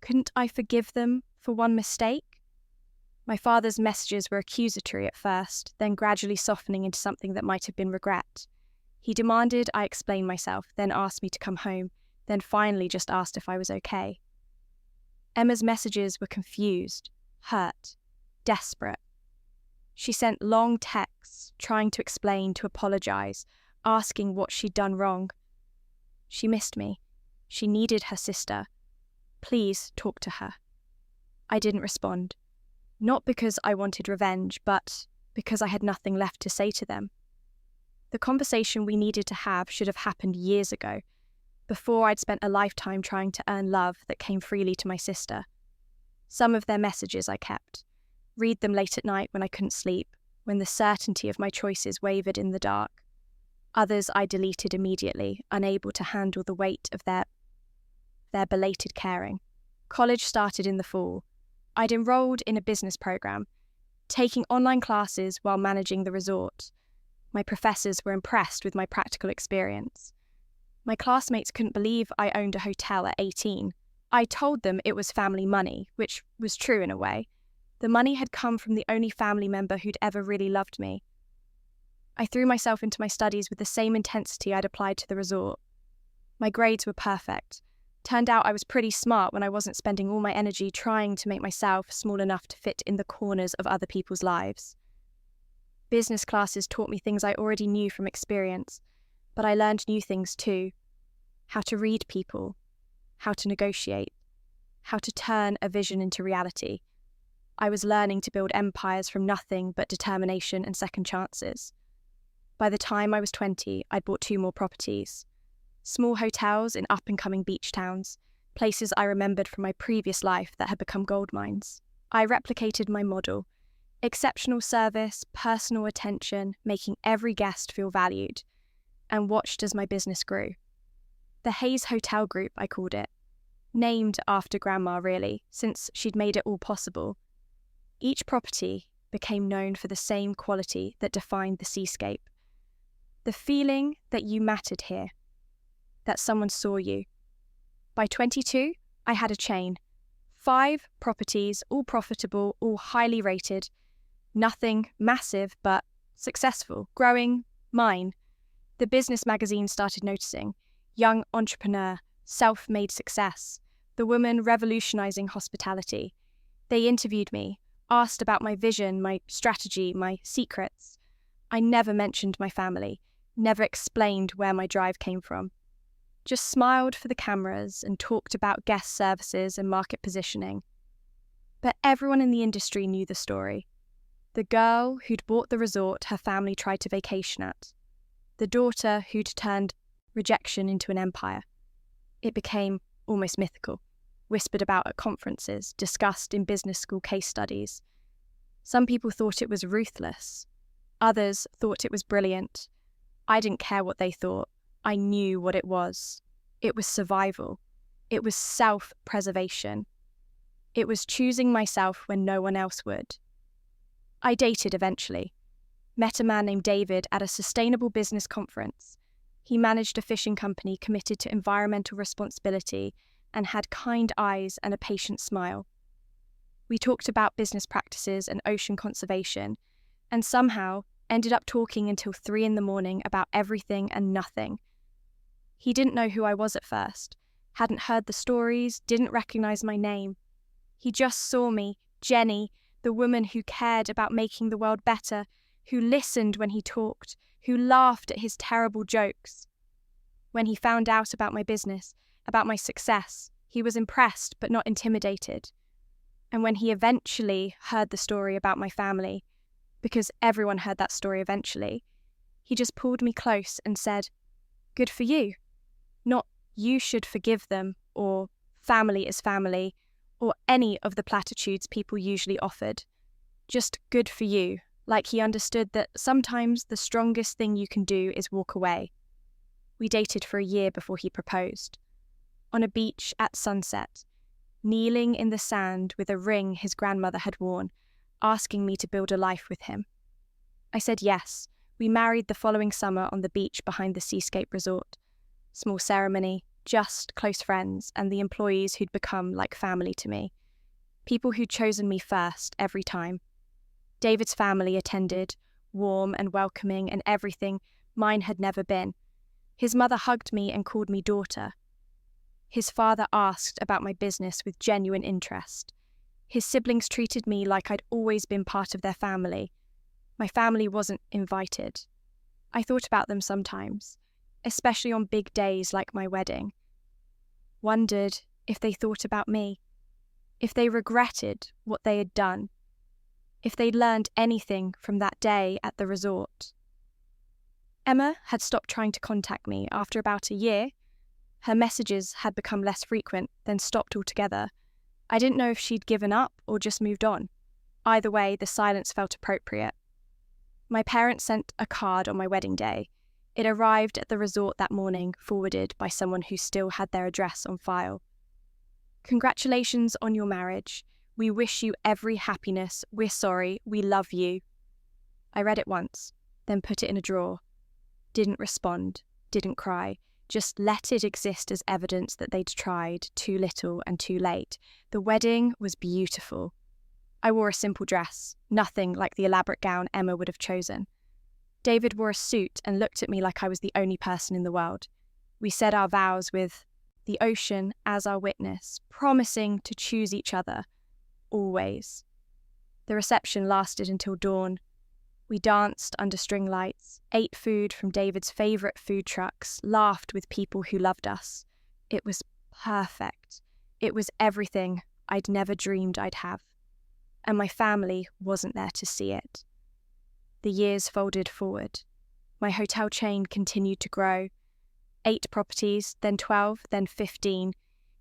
Couldn't I forgive them for one mistake? My father's messages were accusatory at first, then gradually softening into something that might have been regret. He demanded I explain myself, then asked me to come home, then finally just asked if I was okay. Emma's messages were confused, hurt, desperate. She sent long texts, trying to explain, to apologize, asking what she'd done wrong. She missed me. She needed her sister. Please talk to her. I didn't respond. Not because I wanted revenge, but because I had nothing left to say to them. The conversation we needed to have should have happened years ago, before I'd spent a lifetime trying to earn love that came freely to my sister. Some of their messages I kept. Read them late at night when I couldn't sleep, when the certainty of my choices wavered in the dark. Others I deleted immediately, unable to handle the weight of their belated caring. College started in the fall. I'd enrolled in a business program, taking online classes while managing the resort. My professors were impressed with my practical experience. My classmates couldn't believe I owned a hotel at 18. I told them it was family money, which was true in a way. The money had come from the only family member who'd ever really loved me. I threw myself into my studies with the same intensity I'd applied to the resort. My grades were perfect. Turned out I was pretty smart when I wasn't spending all my energy trying to make myself small enough to fit in the corners of other people's lives. Business classes taught me things I already knew from experience, but I learned new things too. How to read people, how to negotiate, how to turn a vision into reality. I was learning to build empires from nothing but determination and second chances. By the time I was 20, I'd bought 2 more properties. Small hotels in up-and-coming beach towns, places I remembered from my previous life that had become gold mines. I replicated my model. Exceptional service, personal attention, making every guest feel valued, and watched as my business grew. The Hayes Hotel Group, I called it. named after Grandma really, since she'd made it all possible. Each property became known for the same quality that defined the seascape. The feeling that you mattered here, that someone saw you. By 22, I had a chain. 5 properties, all profitable, all highly rated. Nothing massive, but successful, growing, mine. The business magazine started noticing. Young entrepreneur, self-made success, the woman revolutionizing hospitality. They interviewed me, asked about my vision, my strategy, my secrets. I never mentioned my family, never explained where my drive came from. Just smiled for the cameras and talked about guest services and market positioning. But everyone in the industry knew the story. The girl who'd bought the resort her family tried to vacation at. The daughter who'd turned rejection into an empire. It became almost mythical, whispered about at conferences, discussed in business school case studies. Some people thought it was ruthless. Others thought it was brilliant. I didn't care what they thought. I knew what it was. It was survival. It was self-preservation. It was choosing myself when no one else would. I dated eventually. Met a man named David at a sustainable business conference. He managed a fishing company committed to environmental responsibility and had kind eyes and a patient smile. We talked about business practices and ocean conservation, and somehow ended up talking until 3 a.m. about everything and nothing. He didn't know who I was at first, hadn't heard the stories, didn't recognize my name. He just saw me, Jenny, the woman who cared about making the world better, who listened when he talked, who laughed at his terrible jokes. When he found out about my business, about my success, he was impressed but not intimidated. And when he eventually heard the story about my family, because everyone heard that story eventually, he just pulled me close and said, "Good for you." Not "you should forgive them," or "family is family," or any of the platitudes people usually offered. Just "good for you," like he understood that sometimes the strongest thing you can do is walk away. We dated for a year before he proposed. On a beach at sunset, kneeling in the sand with a ring his grandmother had worn, asking me to build a life with him. I said yes. We married the following summer on the beach behind the Seascape Resort. Small ceremony, just close friends, and the employees who'd become like family to me. People who'd chosen me first every time. David's family attended, warm and welcoming and everything mine had never been. His mother hugged me and called me daughter. His father asked about my business with genuine interest. His siblings treated me like I'd always been part of their family. My family wasn't invited. I thought about them sometimes, especially on big days like my wedding. Wondered if they thought about me, if they regretted what they had done, if they'd learned anything from that day at the resort. Emma had stopped trying to contact me after about a year. Her messages had become less frequent, then stopped altogether. I didn't know if she'd given up or just moved on. Either way, the silence felt appropriate. My parents sent a card on my wedding day. It arrived at the resort that morning, forwarded by someone who still had their address on file. "Congratulations on your marriage. We wish you every happiness. We're sorry. We love you." I read it once, then put it in a drawer. Didn't respond, didn't cry, just let it exist as evidence that they'd tried, too little and too late. The wedding was beautiful. I wore a simple dress, nothing like the elaborate gown Emma would have chosen. David wore a suit and looked at me like I was the only person in the world. We said our vows with the ocean as our witness, promising to choose each other, always. The reception lasted until dawn. We danced under string lights, ate food from David's favourite food trucks, laughed with people who loved us. It was perfect. It was everything I'd never dreamed I'd have. And my family wasn't there to see it. The years folded forward. My hotel chain continued to grow. 8 properties, then 12, then 15,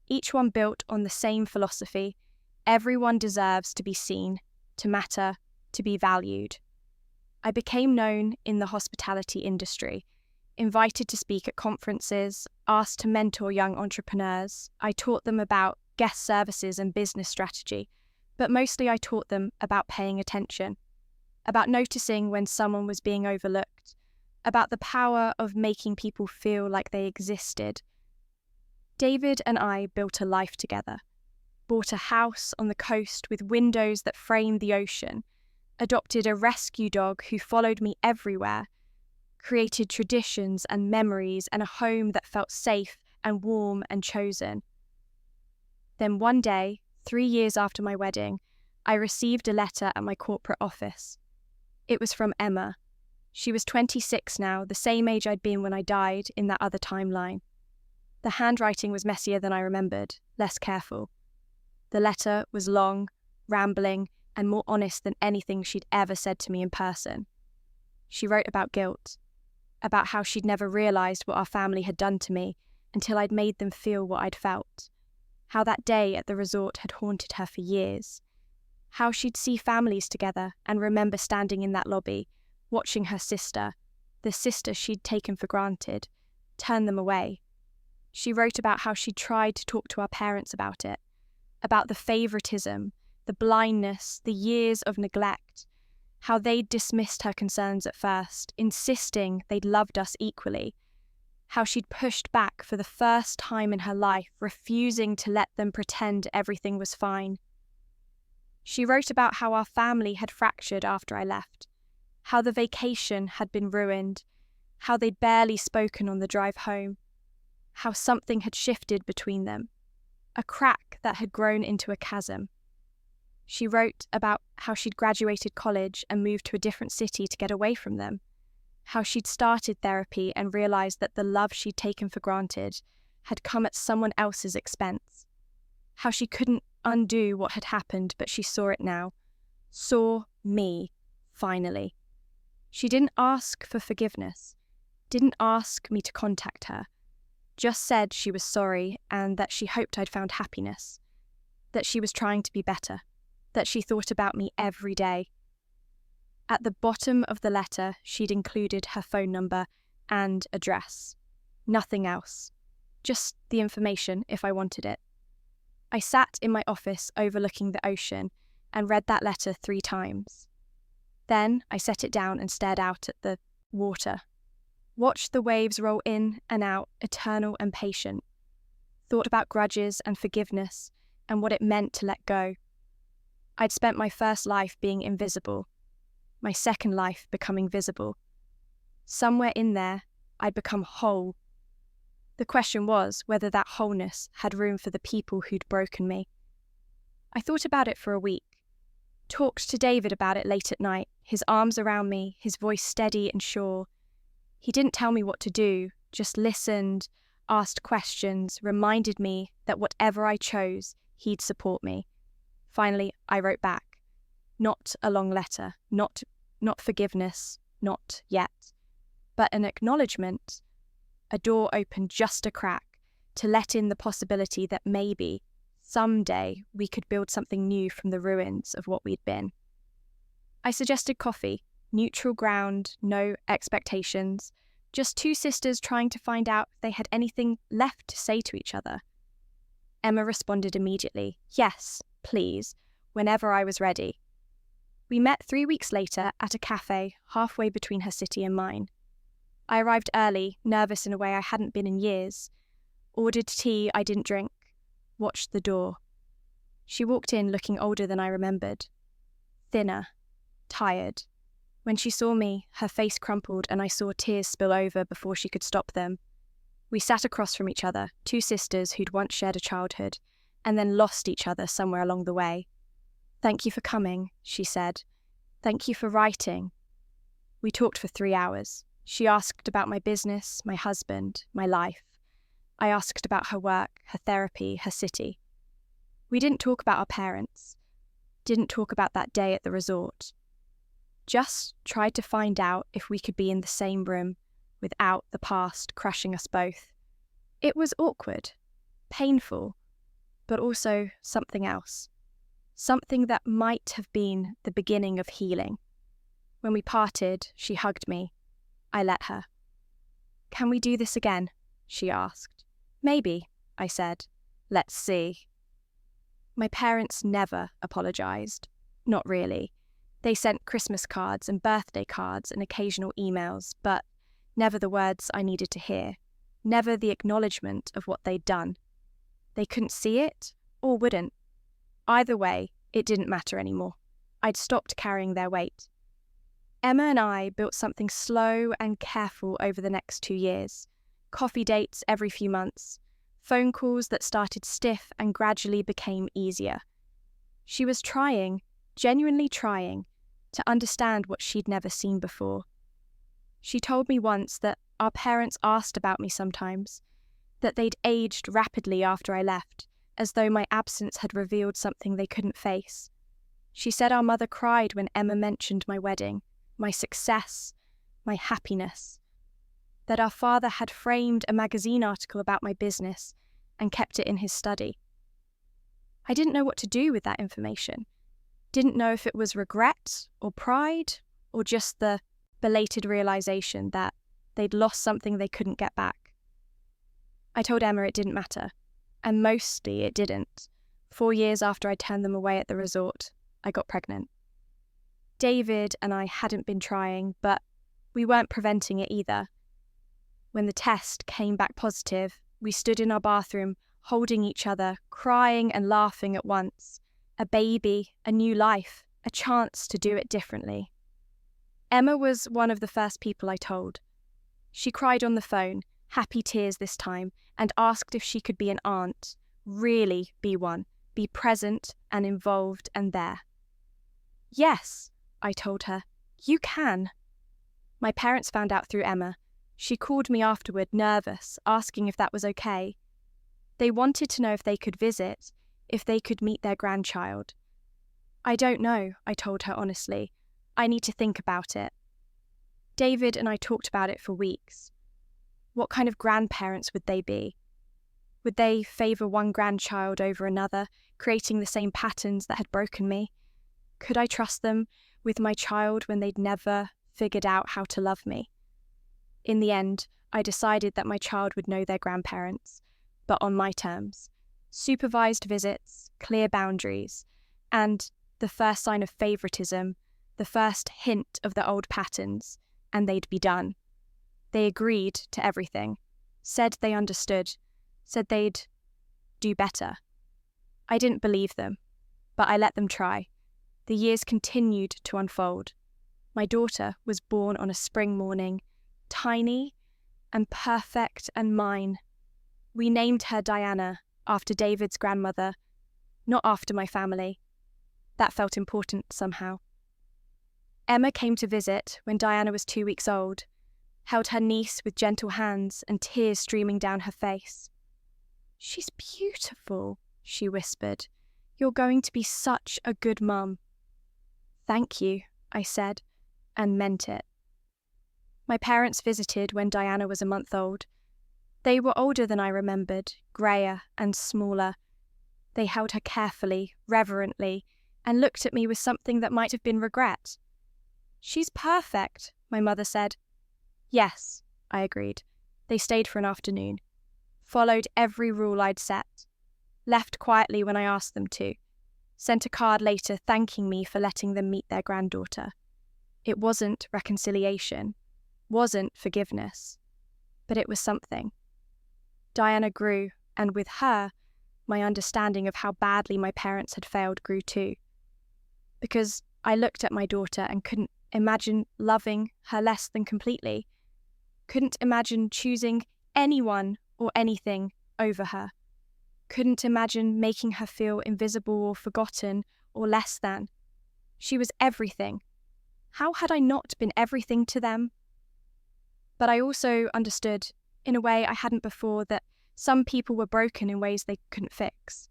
each one built on the same philosophy. Everyone deserves to be seen, to matter, to be valued. I became known in the hospitality industry. invited to speak at conferences, asked to mentor young entrepreneurs. I taught them about guest services and business strategy, but mostly I taught them about paying attention, about noticing when someone was being overlooked, about the power of making people feel like they existed. David and I built a life together, bought a house on the coast with windows that framed the ocean, adopted a rescue dog who followed me everywhere, created traditions and memories and a home that felt safe and warm and chosen. Then one day, 3 years after my wedding, I received a letter at my corporate office. It was from Emma. She was 26 now, the same age I'd been when I died in that other timeline. The handwriting was messier than I remembered, less careful. The letter was long, rambling, and more honest than anything she'd ever said to me in person. She wrote about guilt, about how she'd never realised what our family had done to me until I'd made them feel what I'd felt, how that day at the resort had haunted her for years, how she'd see families together and remember standing in that lobby, watching her sister, the sister she'd taken for granted, turn them away. She wrote about how she'd tried to talk to our parents about it, about the favouritism, the blindness, the years of neglect, how they'd dismissed her concerns at first, insisting they'd loved us equally, how she'd pushed back for the first time in her life, refusing to let them pretend everything was fine. She wrote about how our family had fractured after I left, how the vacation had been ruined, how they'd barely spoken on the drive home, how something had shifted between them, a crack that had grown into a chasm. She wrote about how she'd graduated college and moved to a different city to get away from them, how she'd started therapy and realised that the love she'd taken for granted had come at someone else's expense, how she couldn't undo what had happened, but she saw it now, saw me, finally. She didn't ask for forgiveness, didn't ask me to contact her, just said she was sorry and that she hoped I'd found happiness, that she was trying to be better, that she thought about me every day. At the bottom of the letter, she'd included her phone number and address. Nothing else. Just the information if I wanted it. I sat in my office overlooking the ocean and read that letter 3 times. Then I set it down and stared out at the water. Watched the waves roll in and out, eternal and patient. Thought about grudges and forgiveness and what it meant to let go. I'd spent my first life being invisible, my second life becoming visible. Somewhere in there, I'd become whole. The question was whether that wholeness had room for the people who'd broken me. I thought about it for a week. Talked to David about it late at night, his arms around me, his voice steady and sure. He didn't tell me what to do, just listened, asked questions, reminded me that whatever I chose, he'd support me. Finally, I wrote back. Not a long letter, not forgiveness, not yet, but an acknowledgement. A door opened just a crack to let in the possibility that maybe, someday, we could build something new from the ruins of what we'd been. I suggested coffee, neutral ground, no expectations, just 2 sisters trying to find out if they had anything left to say to each other. Emma responded immediately, yes, please, whenever I was ready. We met 3 weeks later at a cafe halfway between her city and mine. I arrived early, nervous in a way I hadn't been in years. Ordered tea I didn't drink. Watched the door. She walked in looking older than I remembered. Thinner. Tired. When she saw me, her face crumpled and I saw tears spill over before she could stop them. We sat across from each other, 2 sisters who'd once shared a childhood, and then lost each other somewhere along the way. Thank you for coming, she said. Thank you for writing. We talked for 3 hours. She asked about my business, my husband, my life. I asked about her work, her therapy, her city. We didn't talk about our parents. Didn't talk about that day at the resort. Just tried to find out if we could be in the same room without the past crushing us both. It was awkward, painful, but also something else. Something that might have been the beginning of healing. When we parted, she hugged me. I let her. "Can we do this again?" she asked. "Maybe," I said. "Let's see." My parents never apologised. Not really. They sent Christmas cards and birthday cards and occasional emails, but never the words I needed to hear. Never the acknowledgement of what they'd done. They couldn't see it, or wouldn't. Either way, it didn't matter anymore. I'd stopped carrying their weight. Emma and I built something slow and careful over the next 2 years. Coffee dates every few months. Phone calls that started stiff and gradually became easier. She was trying, genuinely trying, to understand what she'd never seen before. She told me once that our parents asked about me sometimes, that they'd aged rapidly after I left, as though my absence had revealed something they couldn't face. She said our mother cried when Emma mentioned my wedding, my success, my happiness. That our father had framed a magazine article about my business and kept it in his study. I didn't know what to do with that information. Didn't know if it was regret or pride or just the belated realization that they'd lost something they couldn't get back. I told Emma it didn't matter, and mostly it didn't. 4 years after I turned them away at the resort, I got pregnant. David and I hadn't been trying, but we weren't preventing it either. When the test came back positive, we stood in our bathroom, holding each other, crying and laughing at once. A baby, a new life, a chance to do it differently. Emma was one of the first people I told. She cried on the phone, happy tears this time, and asked if she could be an aunt, really be one, be present and involved and there. "Yes," I told her, "you can." My parents found out through Emma. She called me afterward, nervous, asking if that was okay. They wanted to know if they could visit, if they could meet their grandchild. "I don't know," I told her honestly. "I need to think about it." David and I talked about it for weeks. What kind of grandparents would they be? Would they favour one grandchild over another, creating the same patterns that had broken me? Could I trust them with my child when they'd never figured out how to love me? In the end, I decided that my child would know their grandparents, but on my terms. Supervised visits, clear boundaries, and the first sign of favouritism, the first hint of the old patterns, and they'd be done. They agreed to everything, said they understood, said they'd do better. I didn't believe them, but I let them try. The years continued to unfold. My daughter was born on a spring morning, tiny and perfect and mine. We named her Diana, after David's grandmother, not after my family. That felt important somehow. Emma came to visit when Diana was 2 weeks old, held her niece with gentle hands and tears streaming down her face. "She's beautiful," she whispered. "You're going to be such a good mum." "Thank you," I said, and meant it. My parents visited when Diana was a month old. They were older than I remembered, greyer and smaller. They held her carefully, reverently, and looked at me with something that might have been regret. "She's perfect," my mother said. "Yes," I agreed. They stayed for an afternoon. Followed every rule I'd set. Left quietly when I asked them to. Sent a card later thanking me for letting them meet their granddaughter. It wasn't reconciliation, wasn't forgiveness, but it was something. Diana grew, and with her, my understanding of how badly my parents had failed grew too. Because I looked at my daughter and couldn't imagine loving her less than completely. Couldn't imagine choosing anyone or anything over her. Couldn't imagine making her feel invisible or forgotten or less than. She was everything. How had I not been everything to them? But I also understood, in a way I hadn't before, that some people were broken in ways they couldn't fix.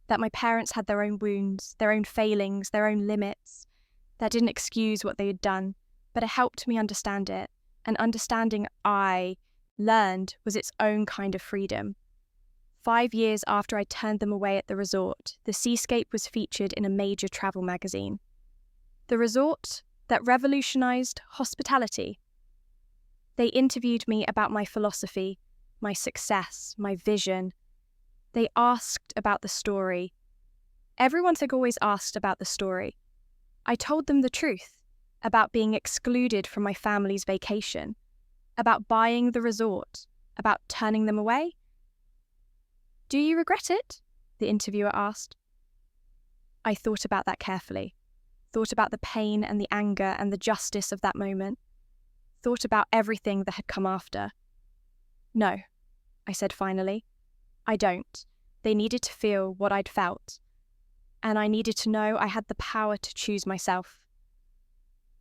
That my parents had their own wounds, their own failings, their own limits. That didn't excuse what they had done, but it helped me understand it. And understanding I learned was its own kind of freedom. 5 years after I turned them away at the resort, the seascape was featured in a major travel magazine. The resort that revolutionized hospitality. They interviewed me about my philosophy, my success, my vision. They asked about the story. Everyone had always asked about the story. I told them the truth about being excluded from my family's vacation, about buying the resort, about turning them away. "Do you regret it?" the interviewer asked. I thought about that carefully, thought about the pain and the anger and the justice of that moment, thought about everything that had come after. "No," I said finally. "I don't. They needed to feel what I'd felt, and I needed to know I had the power to choose myself."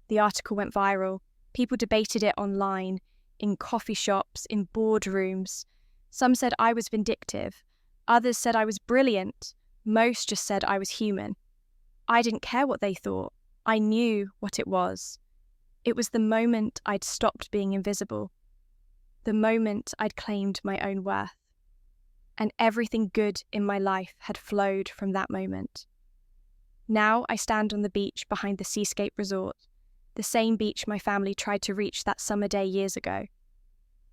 The article went viral. People debated it online, in coffee shops, in boardrooms. Some said I was vindictive. Others said I was brilliant. Most just said I was human. I didn't care what they thought. I knew what it was. It was the moment I'd stopped being invisible. The moment I'd claimed my own worth. And everything good in my life had flowed from that moment. Now I stand on the beach behind the Seascape Resort, the same beach my family tried to reach that summer day years ago.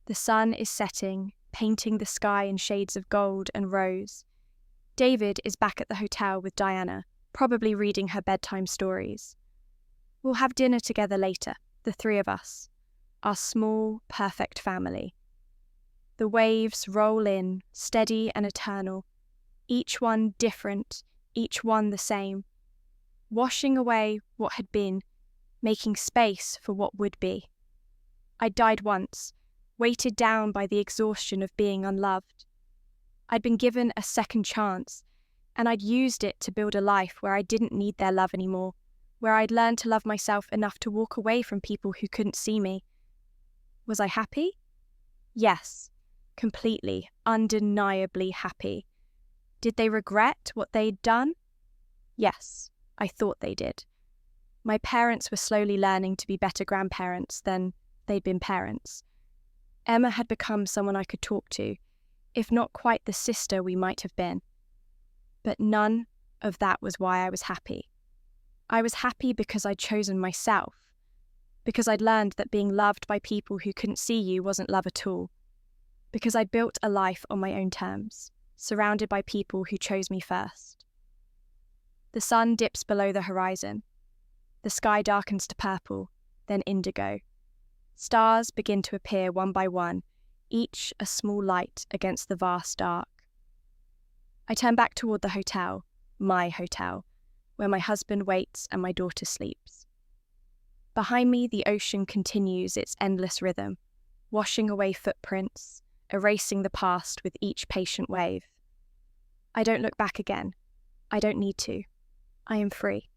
The sun is setting, painting the sky in shades of gold and rose. David is back at the hotel with Diana, probably reading her bedtime stories. We'll have dinner together later, the three of us, our small, perfect family. The waves roll in, steady and eternal, each one different, each one the same, washing away what had been, making space for what would be. I'd died once, weighted down by the exhaustion of being unloved. I'd been given a second chance, and I'd used it to build a life where I didn't need their love anymore, where I'd learned to love myself enough to walk away from people who couldn't see me. Was I happy? Yes, completely, undeniably happy. Did they regret what they'd done? Yes, I thought they did. My parents were slowly learning to be better grandparents than they'd been parents. Emma had become someone I could talk to, if not quite the sister we might have been. But none of that was why I was happy. I was happy because I'd chosen myself, because I'd learned that being loved by people who couldn't see you wasn't love at all, because I'd built a life on my own terms, surrounded by people who chose me first. The sun dips below the horizon. The sky darkens to purple, then indigo. Stars begin to appear one by one, each a small light against the vast dark. I turn back toward the hotel, my hotel, where my husband waits and my daughter sleeps. Behind me, the ocean continues its endless rhythm, washing away footprints, erasing the past with each patient wave. I don't look back again. I don't need to. I am free.